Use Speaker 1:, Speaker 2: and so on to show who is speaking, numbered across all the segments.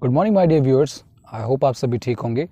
Speaker 1: Good morning my dear viewers, I hope आप सभी ठीक होंगे।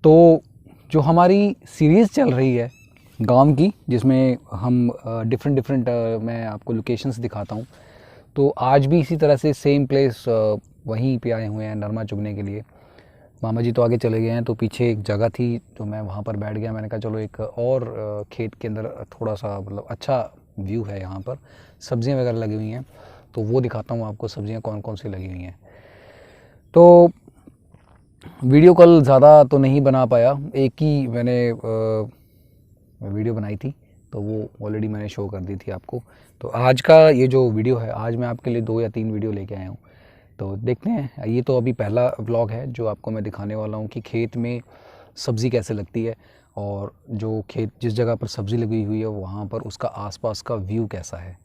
Speaker 1: तो जो हमारी सीरीज़ चल रही है गांव की, जिसमें हम डिफरेंट मैं आपको लोकेशंस दिखाता हूँ। तो आज भी इसी तरह से सेम प्लेस वहीं पे आए हुए हैं नरमा चुगने के लिए। मामा जी तो आगे चले गए हैं, तो पीछे एक जगह थी तो मैं वहाँ पर बैठ गया। मैंने कहा चलो एक और खेत के अंदर थोड़ा सा मतलब अच्छा व्यू है, यहाँ पर सब्जियाँ वगैरह लगी हुई हैं, तो वो दिखाता हूँ आपको सब्जियाँ कौन कौन सी लगी हुई हैं। तो वीडियो कल ज़्यादा तो नहीं बना पाया, एक ही मैंने वीडियो बनाई थी, तो वो ऑलरेडी मैंने शो कर दी थी आपको। तो आज का ये जो वीडियो है, आज मैं आपके लिए 2 या 3 वीडियो लेके आया हूँ। तो देखते हैं, ये तो अभी पहला व्लॉग है जो आपको मैं दिखाने वाला हूँ कि खेत में सब्ज़ी कैसे लगती है, और जो खेत जिस जगह पर सब्ज़ी लगी हुई है वहाँ पर उसका आसपास का व्यू कैसा है।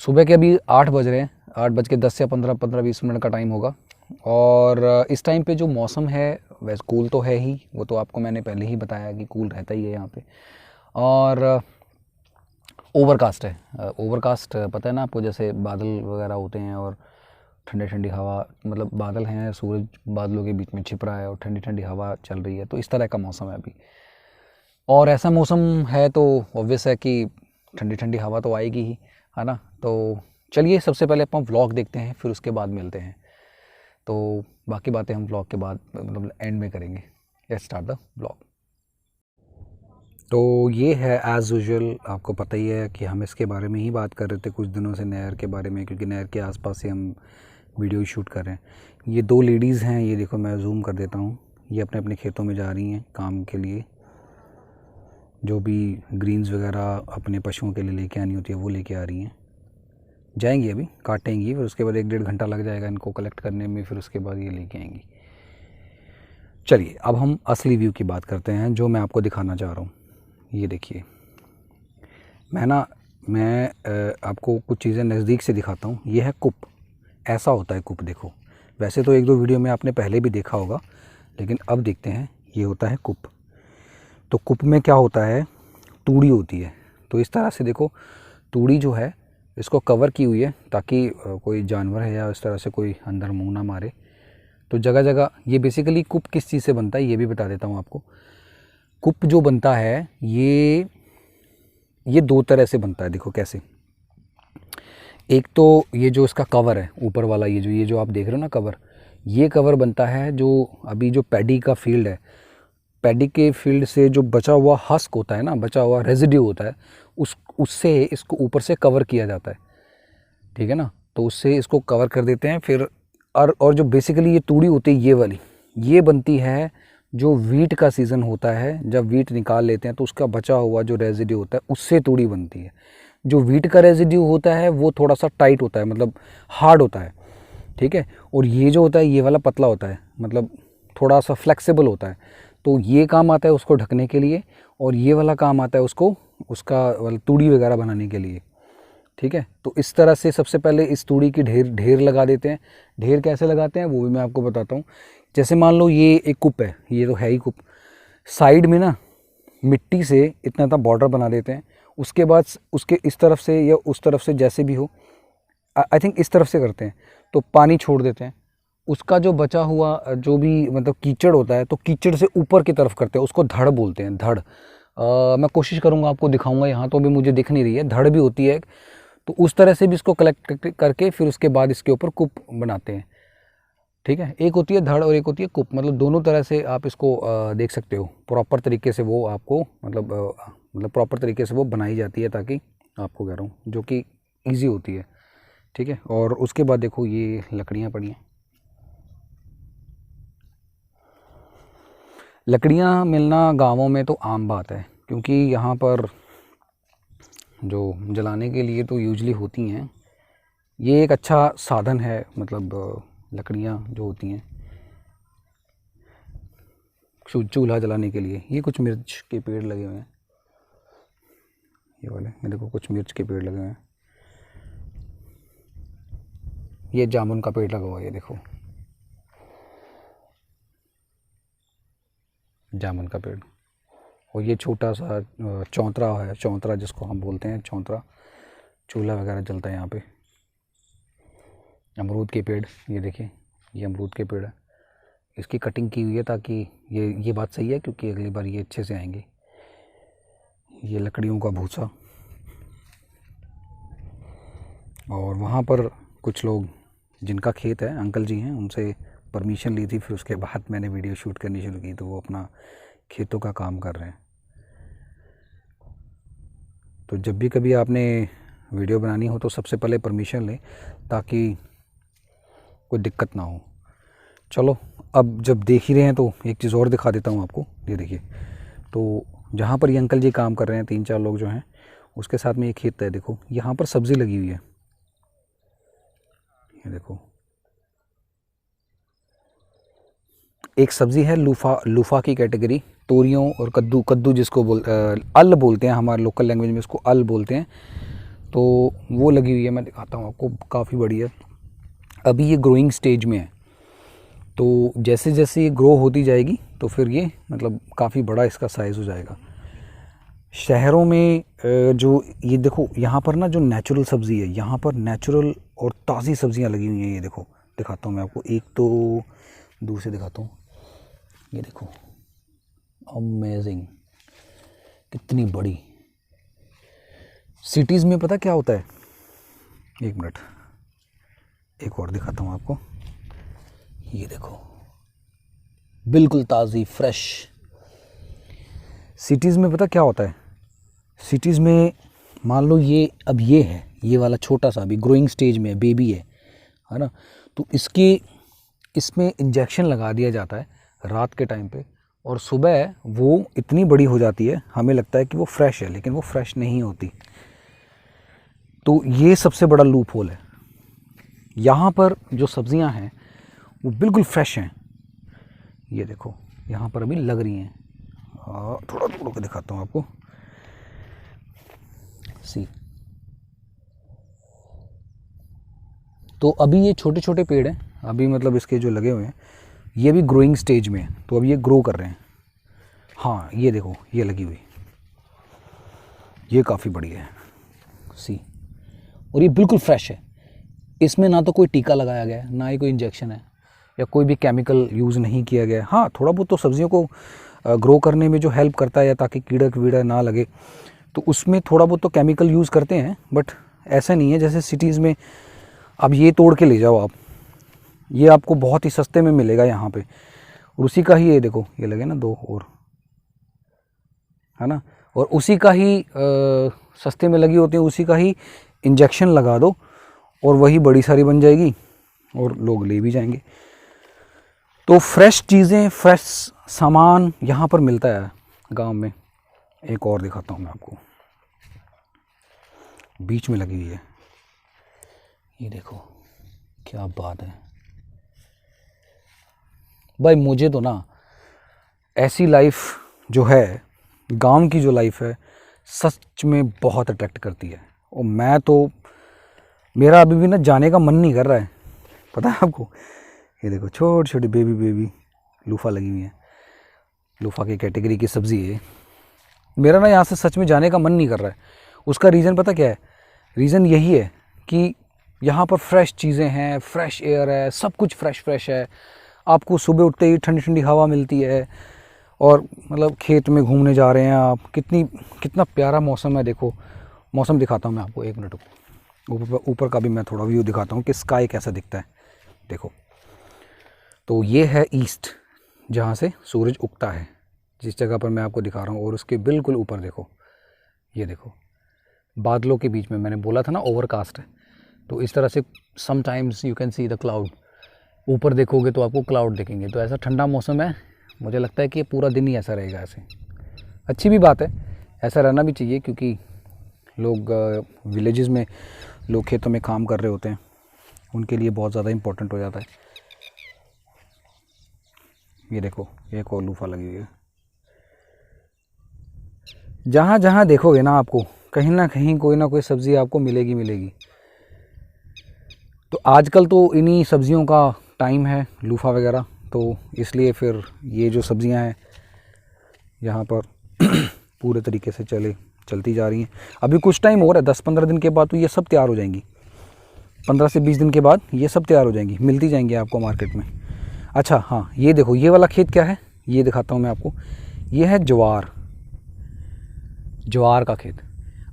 Speaker 1: सुबह के अभी 8 बज रहे हैं, 8:10 या 15-20 मिनट का टाइम होगा। और इस टाइम पे जो मौसम है वैसे कूल तो है ही, वो तो आपको मैंने पहले ही बताया कि कूल रहता ही है यहाँ पे। और ओवरकास्ट है। ओवरकास्ट पता है ना आपको, जैसे बादल वगैरह होते हैं और ठंडी ठंडी हवा, मतलब बादल हैं, सूरज बादलों के बीच में छिप रहा है और ठंडी ठंडी हवा चल रही है। तो इस तरह का मौसम है अभी, और ऐसा मौसम है तो ऑब्वियस है कि ठंडी ठंडी हवा तो आएगी ही, है ना। तो चलिए सबसे पहले अपन व्लॉग देखते हैं, फिर उसके बाद मिलते हैं। तो बाकी बातें हम व्लॉग के बाद मतलब एंड में करेंगे। Let's start the vlog. तो ये है एज़ यूजुअल, आपको पता ही है कि हम इसके बारे में ही बात कर रहे थे कुछ दिनों से, नहर के बारे में, क्योंकि नहर के आसपास से हम वीडियो शूट कर रहे हैं। ये 2 लेडीज़ हैं, ये देखो मैं जूम कर देता हूँ, ये अपने अपने खेतों में जा रही हैं काम के लिए। जो भी ग्रीन्स वगैरह अपने पशुओं के लिए लेके आनी होती है वो लेके आ रही हैं। जाएंगी अभी काटेंगी, फिर उसके बाद 1-1.5 घंटा लग जाएगा इनको कलेक्ट करने में, फिर उसके बाद ये लेके आएंगी। चलिए अब हम असली व्यू की बात करते हैं जो मैं आपको दिखाना चाह रहा हूँ। ये देखिए, मैं आपको कुछ चीज़ें नज़दीक से दिखाता हूँ। ये है कूप, ऐसा होता है कूप। देखो, वैसे तो 1-2 वीडियो में आपने पहले भी देखा होगा, लेकिन अब देखते हैं। ये होता है कूप। तो कूप में क्या होता है, तूड़ी होती है। तो इस तरह से देखो, तूड़ी जो है इसको कवर की हुई है ताकि कोई जानवर है या इस तरह से कोई अंदर मुंह ना मारे। तो जगह जगह ये बेसिकली कूप किस चीज़ से बनता है ये भी बता देता हूँ आपको। कूप जो बनता है ये 2 तरह से बनता है। देखो कैसे, एक तो ये जो इसका कवर है ऊपर वाला, ये जो आप देख रहे हो ना कवर, ये कवर बनता है जो अभी जो पैडी का फील्ड है, पैडी के फील्ड से जो बचा हुआ हस्क होता है ना, बचा हुआ रेजिड्यू होता है, उससे इसको ऊपर से कवर किया जाता है। ठीक है ना, तो उससे इसको कवर कर देते हैं। फिर और जो बेसिकली ये तूड़ी होती है, ये वाली, ये बनती है जो वीट का सीज़न होता है। जब वीट निकाल लेते हैं तो उसका बचा हुआ जो रेजिड्यू होता है उससे तूड़ी बनती है। जो वीट का रेजिड्यू होता है वो थोड़ा सा टाइट होता है, मतलब हार्ड होता है। ठीक है, और ये जो होता है ये वाला पतला होता है, मतलब थोड़ा सा फ्लेक्सिबल होता है। तो ये काम आता है उसको ढकने के लिए, और ये वाला काम आता है उसको उसका तूड़ी वगैरह बनाने के लिए। ठीक है, तो इस तरह से सबसे पहले इस तूड़ी की ढेर लगा देते हैं। ढेर कैसे लगाते हैं वो भी मैं आपको बताता हूँ। जैसे मान लो ये एक कूप है, ये तो है ही कूप, साइड में ना मिट्टी से इतना इतना बॉर्डर बना देते हैं। उसके बाद उसके इस तरफ से या उस तरफ से जैसे भी हो, आई थिंक इस तरफ से करते हैं, तो पानी छोड़ देते हैं। उसका जो बचा हुआ जो भी मतलब कीचड़ होता है, तो कीचड़ से ऊपर की तरफ करते हैं, उसको धड़ बोलते हैं, धड़। मैं कोशिश करूँगा आपको दिखाऊंगा, यहाँ तो अभी मुझे दिख नहीं रही है, धड़ भी होती है। तो उस तरह से भी इसको कलेक्ट करके फिर उसके बाद इसके ऊपर कूप बनाते हैं। ठीक है, एक होती है धड़ और एक होती है कूप, मतलब दोनों तरह से आप इसको देख सकते हो। प्रॉपर तरीके से वो आपको मतलब प्रॉपर तरीके से वो बनाई जाती है, ताकि आपको कह रहा हूँ जो कि ईजी होती है। ठीक है, और उसके बाद देखो ये लकड़ियाँ पड़ी हैं। लकड़ियाँ मिलना गाँवों में तो आम बात है, क्योंकि यहाँ पर जो जलाने के लिए तो यूजली होती हैं। ये एक अच्छा साधन है, मतलब लकड़ियाँ जो होती हैं चूल्हा जलाने के लिए। ये कुछ मिर्च के पेड़ लगे हुए हैं, ये वाले ये देखो, कुछ मिर्च के पेड़ लगे हुए हैं। ये जामुन का पेड़ लगा हुआ है, ये देखो जामुन का पेड़। और ये छोटा सा चौंतरा है, चौंतरा जिसको हम बोलते हैं, चौंतरा, चूल्हा वगैरह जलता है यहाँ पे। अमरूद के पेड़, ये देखिए ये अमरूद के पेड़ है, इसकी कटिंग की हुई है ताकि ये बात सही है क्योंकि अगली बार ये अच्छे से आएंगे। ये लकड़ियों का भूसा, और वहाँ पर कुछ लोग जिनका खेत है, अंकल जी हैं, उनसे परमिशन ली थी, फिर उसके बाद मैंने वीडियो शूट करनी शुरू की, तो वो अपना खेतों का काम कर रहे हैं। तो जब भी कभी आपने वीडियो बनानी हो तो सबसे पहले परमिशन लें ताकि कोई दिक्कत ना हो। चलो अब जब देख ही रहे हैं तो एक चीज़ और दिखा देता हूँ आपको। ये देखिए, तो जहाँ पर ये अंकल जी काम कर रहे हैं, 3-4 लोग जो हैं, उसके साथ में ये खेत है। देखो यहाँ पर सब्ज़ी लगी हुई है, ये देखो एक सब्ज़ी है लूफा की कैटेगरी, तोरियों और कद्दू जिसको अल बोलते हैं, हमारे लोकल लैंग्वेज में इसको अल बोलते हैं। तो वो लगी हुई है, मैं दिखाता हूँ आपको, काफ़ी बड़ी है। अभी ये ग्रोइंग स्टेज में है, तो जैसे जैसे ये ग्रो होती जाएगी तो फिर ये मतलब काफ़ी बड़ा इसका साइज़ हो जाएगा। शहरों में जो ये देखो यहाँ पर ना जो नेचुरल सब्ज़ी है, यहाँ पर नेचुरल और ताज़ी सब्ज़ियाँ लगी हुई हैं। ये देखो, दिखाता हूँ मैं आपको, एक तो दूर से दिखाता हूँ, ये देखो अमेजिंग, कितनी बड़ी। सिटीज़ में पता क्या होता है, एक मिनट एक और दिखाता हूँ आपको, ये देखो बिल्कुल ताज़ी फ्रेश। सिटीज़ में पता क्या होता है, सिटीज़ में मान लो ये अब ये है, ये वाला छोटा सा अभी ग्रोइंग स्टेज में है, बेबी है ना, तो इसमें इंजेक्शन लगा दिया जाता है रात के टाइम पे, और सुबह वो इतनी बड़ी हो जाती है, हमें लगता है कि वो फ्रेश है, लेकिन वो फ्रेश नहीं होती। तो ये सबसे बड़ा लूप होल है। यहाँ पर जो सब्जियाँ हैं वो बिल्कुल फ्रेश हैं। ये देखो यहाँ पर अभी लग रही हैं, थोड़ा दूर होकर दिखाता हूँ आपको। सी, तो अभी ये छोटे छोटे पेड़ हैं, अभी मतलब इसके जो लगे हुए हैं ये भी ग्रोइंग स्टेज में है, तो अभी ये ग्रो कर रहे हैं। हाँ ये देखो ये लगी हुई, ये काफ़ी बढ़िया है। सी, और ये बिल्कुल फ्रेश है, इसमें ना तो कोई टीका लगाया गया है, ना ही कोई इंजेक्शन है, या कोई भी केमिकल यूज़ नहीं किया गया है। हाँ थोड़ा बहुत तो सब्जियों को ग्रो करने में जो हेल्प करता है, या ताकि कीड़ा ना लगे, तो उसमें थोड़ा बहुत तो केमिकल यूज़ करते हैं, बट ऐसा नहीं है जैसे सिटीज़ में। अब ये तोड़ के ले जाओ आप, ये आपको बहुत ही सस्ते में मिलेगा यहाँ पे, और उसी का ही ये देखो ये लगे ना 2 और, है ना, और उसी का ही सस्ते में लगी होती है, उसी का ही इंजेक्शन लगा दो और वही बड़ी सारी बन जाएगी और लोग ले भी जाएंगे। तो फ्रेश चीज़ें, फ्रेश सामान यहाँ पर मिलता है गांव में। एक और दिखाता हूँ मैं आपको, बीच में लगी हुई है, ये देखो क्या बात है भाई। मुझे तो ना ऐसी लाइफ जो है, गांव की जो लाइफ है, सच में बहुत अट्रैक्ट करती है। और मैं तो, मेरा अभी भी ना जाने का मन नहीं कर रहा है, पता है आपको। ये देखो छोटी छोटी बेबी लूफा लगी हुई है, लूफा की कैटेगरी की सब्ज़ी है। मेरा ना यहाँ से सच में जाने का मन नहीं कर रहा है। उसका रीज़न पता क्या है, रीज़न यही है कि यहाँ पर फ्रेश चीज़ें हैं, फ्रेश एयर है, सब कुछ फ्रेश है। आपको सुबह उठते ही ठंडी ठंडी हवा मिलती है, और मतलब खेत में घूमने जा रहे हैं आप, कितना प्यारा मौसम है। देखो मौसम दिखाता हूँ मैं आपको, एक मिनट, ऊपर का भी मैं थोड़ा व्यू दिखाता हूँ कि स्काई कैसा दिखता है। देखो, तो ये है ईस्ट, जहाँ से सूरज उगता है, जिस जगह पर मैं आपको दिखा रहा हूँ। और उसके बिल्कुल ऊपर देखो, ये देखो बादलों के बीच में, मैंने बोला था ना ओवरकास्ट है, तो इस तरह से sometimes you can see the cloud. ऊपर देखोगे तो आपको क्लाउड दिखेंगे। तो ऐसा ठंडा मौसम है, मुझे लगता है कि ये पूरा दिन ही ऐसा रहेगा। ऐसे अच्छी भी बात है, ऐसा रहना भी चाहिए, क्योंकि लोग विलेजेस में, लोग खेतों में काम कर रहे होते हैं, उनके लिए बहुत ज़्यादा इम्पोर्टेंट हो जाता है। ये देखो एक और लूफा लगी हुई है। जहाँ जहाँ देखोगे ना, आपको कहीं ना कहीं कोई ना कोई सब्ज़ी आपको मिलेगी। तो आजकल तो इन्हीं सब्ज़ियों का टाइम है, लूफा वगैरह, तो इसलिए फिर ये जो सब्ज़ियाँ हैं यहाँ पर पूरे तरीके से चलती जा रही हैं। अभी कुछ टाइम और है, 10-15 दिन के बाद तो ये सब तैयार हो जाएंगी। 15 से 20 दिन के बाद ये सब तैयार हो जाएंगी, मिलती जाएंगी आपको मार्केट में। अच्छा हाँ, ये देखो ये वाला खेत क्या है, ये दिखाता हूँ मैं आपको। ये है ज्वार, ज्वार का खेत।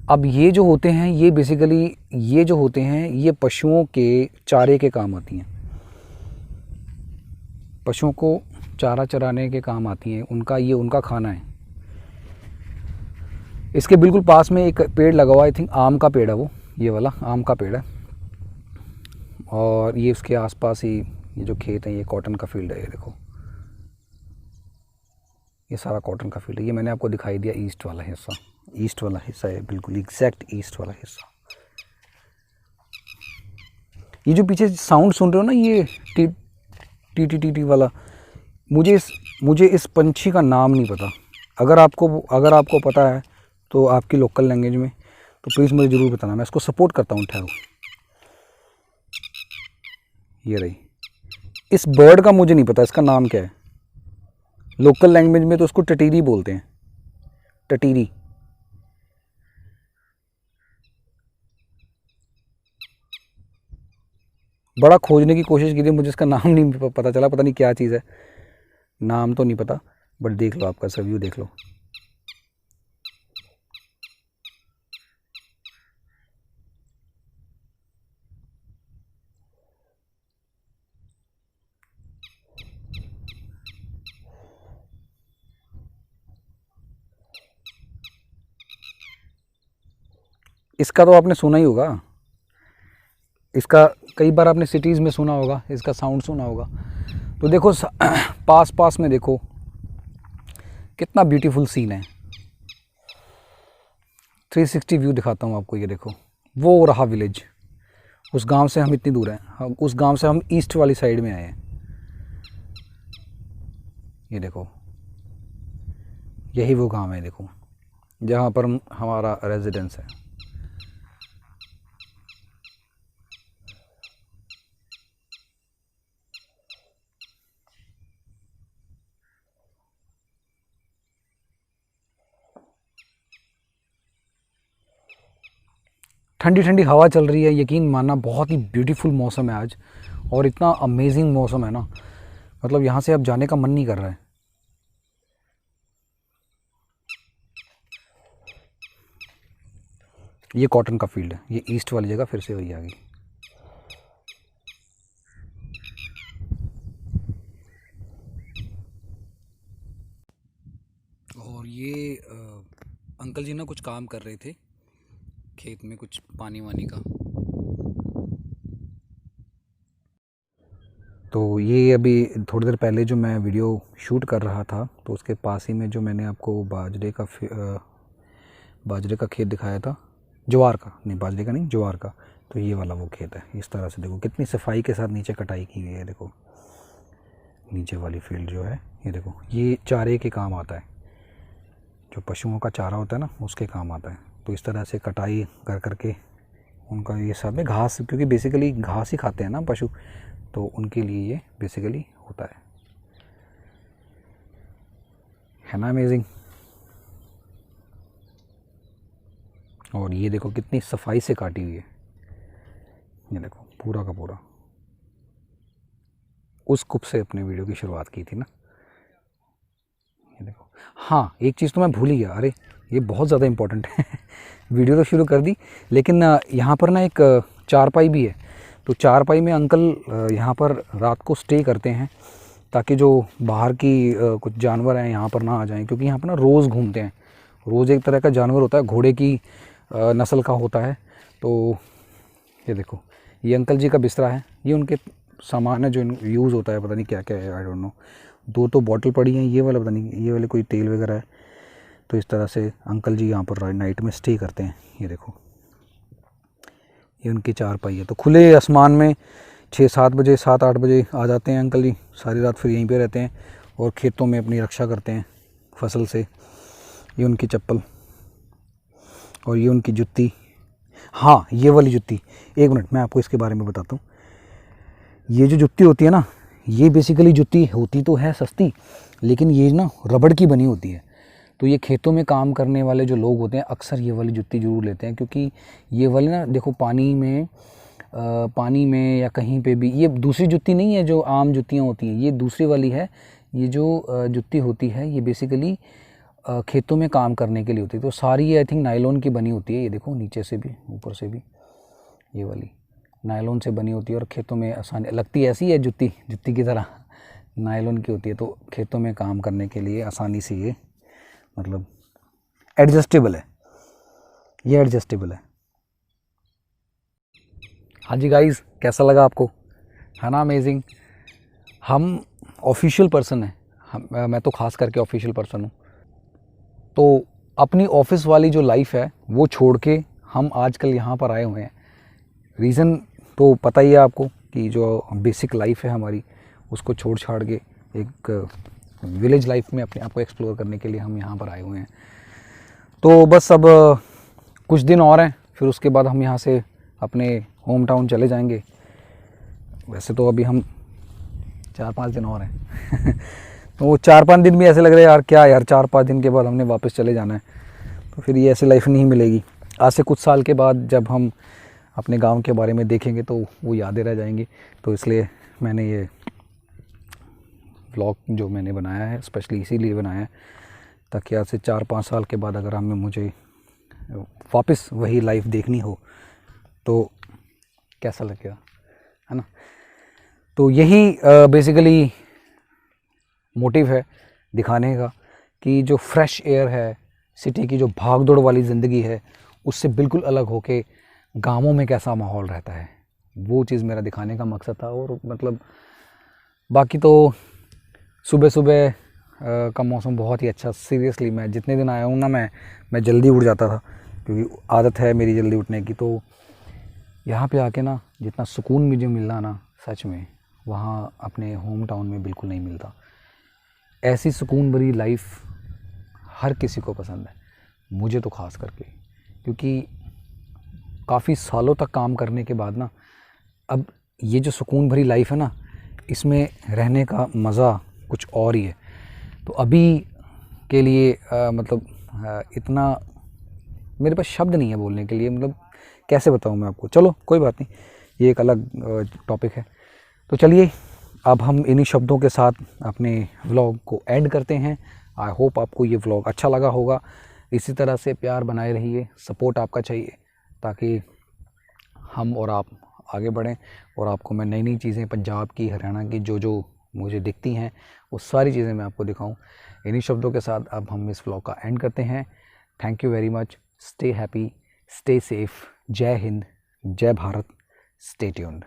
Speaker 1: अब ये जो होते हैं, ये बेसिकली ये जो होते हैं ये पशुओं के चारे के काम आती हैं, पशुओं को चारा चराने के काम आती हैं, उनका ये उनका खाना है। इसके बिल्कुल पास में एक पेड़ लगा हुआ, आई थिंक आम का पेड़ है वो, ये वाला आम का पेड़ है। और ये उसके आसपास ही ये जो खेत है, ये कॉटन का फील्ड है। ये देखो ये सारा कॉटन का फील्ड है। ये मैंने आपको दिखाई दिया ईस्ट वाला हिस्सा, ईस्ट वाला हिस्सा है बिल्कुल एग्जैक्ट ईस्ट वाला हिस्सा। ये जो पीछे साउंड सुन रहे हो ना, ये T T T T T वाला, मुझे इस पंछी का नाम नहीं पता। अगर आपको पता है तो आपकी लोकल लैंग्वेज में तो प्लीज़ मुझे ज़रूर बताना, मैं इसको सपोर्ट करता हूँ। ठहरो, ये रही। इस बर्ड का मुझे नहीं पता इसका नाम क्या है, लोकल लैंग्वेज में तो उसको टटीरी बोलते हैं, टटीरी। बड़ा खोजने की कोशिश की थी, मुझे इसका नाम नहीं पता चला, पता नहीं क्या चीज़ है, नाम तो नहीं पता। बट देख लो, आपका सब व्यू देख लो। इसका तो आपने सुना ही होगा, इसका कई बार आपने सिटीज़ में सुना होगा, इसका साउंड सुना होगा। तो देखो पास पास में देखो कितना ब्यूटीफुल सीन है। 360 व्यू दिखाता हूँ आपको। ये देखो वो रहा विलेज, उस गांव से हम इतनी दूर हैं, उस गांव से हम ईस्ट वाली साइड में आए हैं। ये देखो यही वो गांव है, देखो जहाँ पर हमारा रेजिडेंस है। ठंडी ठंडी हवा चल रही है, यकीन मानना बहुत ही ब्यूटीफुल मौसम है आज, और इतना अमेजिंग मौसम है ना, मतलब यहाँ से अब जाने का मन नहीं कर रहा है। ये कॉटन का फील्ड है, ये ईस्ट वाली जगह फिर से वही आ गई। और ये अंकल जी ना कुछ काम कर रहे थे खेत में, कुछ पानी वानी का। तो ये अभी थोड़ी देर पहले जो मैं वीडियो शूट कर रहा था, तो उसके पास ही में जो मैंने आपको बाजरे का खेत दिखाया था, ज्वार का नहीं, बाजरे का नहीं, ज्वार का, तो ये वाला वो खेत है। इस तरह से देखो कितनी सफाई के साथ नीचे कटाई की हुई है। देखो नीचे वाली फील्ड जो है, ये देखो ये चारे के काम आता है, जो पशुओं का चारा होता है ना, उसके काम आता है। तो इस तरह से कटाई कर करके उनका ये सब है घास, क्योंकि बेसिकली घास ही खाते हैं ना पशु, तो उनके लिए ये बेसिकली होता है ना अमेजिंग। और ये देखो कितनी सफाई से काटी हुई है, ये देखो पूरा का पूरा। उस कुप से अपने वीडियो की शुरुआत की थी ना, ये देखो। हाँ एक चीज़ तो मैं भूल ही गया, अरे ये बहुत ज़्यादा इम्पोर्टेंट है वीडियो तो शुरू कर दी, लेकिन यहाँ पर ना एक चारपाई भी है। तो चारपाई में अंकल यहाँ पर रात को स्टे करते हैं, ताकि जो बाहर की कुछ जानवर हैं यहाँ पर ना आ जाएं, क्योंकि यहाँ पर ना रोज़ घूमते हैं। रोज़ एक तरह का जानवर होता है, घोड़े की नस्ल का होता है। तो ये देखो ये अंकल जी का बिस्तरा है, ये उनके सामान है जो यूज़ होता है, पता नहीं क्या क्या है, आई डोंट नो। दो तो बॉटल पड़ी हैं, ये वाला पता नहीं, ये वाले कोई तेल वगैरह है। तो इस तरह से अंकल जी यहाँ पर नाइट में स्टे करते हैं। ये देखो ये उनकी चारपाई है। तो खुले आसमान में 6-7 बजे 7-8 बजे आ जाते हैं अंकल जी, सारी रात फिर यहीं पे रहते हैं और खेतों में अपनी रक्षा करते हैं फसल से। ये उनकी चप्पल और ये उनकी जुत्ती। हाँ ये वाली जुत्ती, एक मिनट मैं आपको इसके बारे में बताता हूँ। ये जो जुत्ती होती है ना, ये बेसिकली जुत्ती होती तो है सस्ती, लेकिन ये ना रबड़ की बनी होती है। तो ये खेतों में काम करने वाले जो लोग होते हैं अक्सर ये वाली जुत्ती ज़रूर लेते हैं, क्योंकि ये वाली ना देखो पानी में पानी में या कहीं पे भी, ये दूसरी जुत्ती नहीं है जो आम जुत्तियाँ होती हैं, ये दूसरी वाली है। ये जो जुत्ती होती है ये बेसिकली खेतों में काम करने के लिए होती है। तो सारी ये आई थिंक नायलॉन की बनी होती है। ये देखो नीचे से भी ऊपर से भी ये वाली नायलॉन से बनी होती है और खेतों में आसानी लगती ऐसी है, जुत्ती जुत्ती की तरह नायलॉन की होती है। तो खेतों में काम करने के लिए आसानी से ये मतलब एडजस्टेबल है, ये एडजस्टेबल है। हाँ जी गाइस, कैसा लगा आपको, है ना अमेजिंग। हम ऑफिशियल पर्सन हैं, मैं तो ख़ास करके ऑफिशियल पर्सन हूँ। तो अपनी ऑफिस वाली जो लाइफ है वो छोड़ के हम आजकल यहाँ पर आए हुए हैं। रीज़न तो पता ही है आपको कि जो बेसिक लाइफ है हमारी उसको छोड़ छाड़ के एक विलेज लाइफ में अपने आप को एक्सप्लोर करने के लिए हम यहाँ पर आए हुए हैं। तो बस अब कुछ दिन और हैं, फिर उसके बाद हम यहाँ से अपने होम टाउन चले जाएंगे। वैसे तो अभी हम 4-5 दिन और हैं तो वो 4-5 दिन भी ऐसे लग रहे हैं यार, क्या यार 4-5 दिन के बाद हमने वापस चले जाना है। तो फिर ये ऐसी लाइफ नहीं मिलेगी। आज से कुछ साल के बाद जब हम अपने गांव के बारे में देखेंगे तो वो यादें रह जाएंगी। तो इसलिए मैंने ये व्लॉग जो मैंने बनाया है स्पेशली इसीलिए बनाया है ताकि आज से 4-5 साल के बाद अगर हमें मुझे वापस वही लाइफ देखनी हो तो कैसा लगेगा, है ना। तो यही बेसिकली मोटिव है दिखाने का कि जो फ्रेश एयर है, सिटी की जो भाग दौड़ वाली ज़िंदगी है, उससे बिल्कुल अलग होके गांवों में कैसा माहौल रहता है, वो चीज़ मेरा दिखाने का मकसद था। और मतलब बाकी तो सुबह सुबह का मौसम बहुत ही अच्छा। सीरियसली मैं जितने दिन आया हूँ ना, मैं जल्दी उठ जाता था क्योंकि आदत है मेरी जल्दी उठने की। तो यहाँ पे आके ना जितना सुकून मुझे मिलना ना, सच में वहाँ अपने होम टाउन में बिल्कुल नहीं मिलता। ऐसी सुकून भरी लाइफ हर किसी को पसंद है, मुझे तो ख़ास करके, क्योंकि काफ़ी सालों तक काम करने के बाद ना अब ये जो सुकून भरी लाइफ है ना, इसमें रहने का मज़ा कुछ और ही है। तो अभी के लिए इतना मेरे पास शब्द नहीं है बोलने के लिए, मतलब कैसे बताऊँ मैं आपको। चलो कोई बात नहीं, ये एक अलग टॉपिक है। तो चलिए अब हम इन्हीं शब्दों के साथ अपने व्लॉग को एंड करते हैं। आई होप आपको ये व्लॉग अच्छा लगा होगा। इसी तरह से प्यार बनाए रहिए, सपोर्ट आपका चाहिए ताकि हम और आप आगे बढ़ें और आपको मैं नई नई चीज़ें पंजाब की, हरियाणा की जो मुझे दिखती हैं वो सारी चीज़ें मैं आपको दिखाऊं। इन्हीं शब्दों के साथ अब हम इस व्लॉग का एंड करते हैं। Thank you very much. Stay happy, stay safe. जय हिंद, जय भारत। Stay tuned.